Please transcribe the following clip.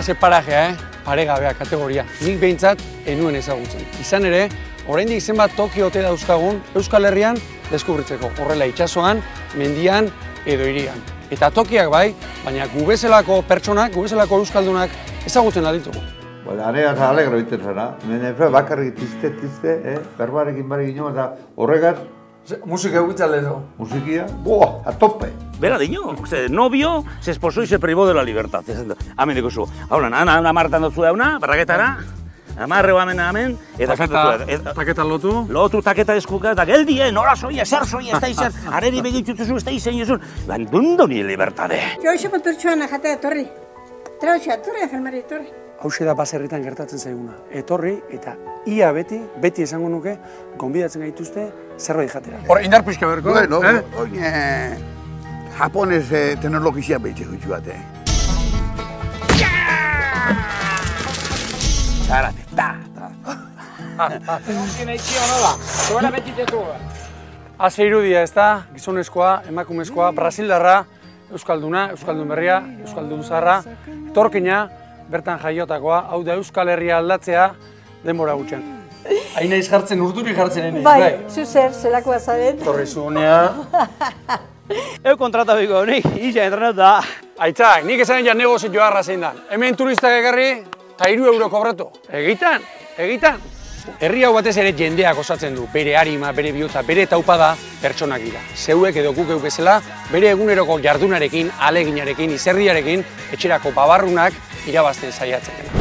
Haze parajea, paregabea kategoria. Nik behintzat enuen ezagutzen. Izan ere, oraindik zenbat toki ote dauzkagun Euskal Herrian deskubritzeko. Horrela itsasoan, mendian edo hirian. Eta tokiak bai, baina gu bezalako pertsonak, gu bezalako euskaldunak ezagutzen aditugu. Area eta alegro egiten zara. Bakarrik tizte, berbarekin barekin jo, eta horregat... Musika egitza lezo. Musikia, a tope. Bera diño, novio se esposó y se privó de la libertad. Hemen dikuzu. Haulan, ana martan dutzu dauna, barraketara, amarreo hemen, eta Taketa lotu? Lotu taketa eskuka, eta geldie, nola soia, zer soia, ez da izan, areri begitzutuzu, ez da izan izun. Bandundo ni libertade. Jo iso konturtxoan ajatea etorri. Trautxa, etorri, Angelmari, etorri. Hauxe da baserritan gertatzen zaiguna. Etorri eta ia beti esango nuke, gonbidatzen gaituzte zerbait jatera. Hor, indar pixka berko? Bueno, Japonez teknologizia behitxe gutxu bat, Zárate, Haze irudia, ez da, gizonezkoa, emakumezkoa, brasildarra, euskalduna, euskaldun berria, euskaldun zaharra, torkina, bertan jaiotakoa, hau da Euskal Herria aldatzea denbora gutxan. Hain naiz jartzen, urduri jartzen eneiz, bai? Zu zer, zelakoa zaren? Torri zuunea. Eu kontratabiko nik, iza entrenatu da. Aitzak, nik esan ja negozioa arra zein da. Hemen turistak egarri, eta 3 euro kobratu. Egitan. Herri hau batez ere jendeak osatzen du, bere harima, bere bihotza, bere taupada pertsonak dira. Zeuek edo guk bezala, bere eguneroko jardunarekin, aleginarekin, izerdiarekin, etxerako babarrunak irabazten saiatzen dena.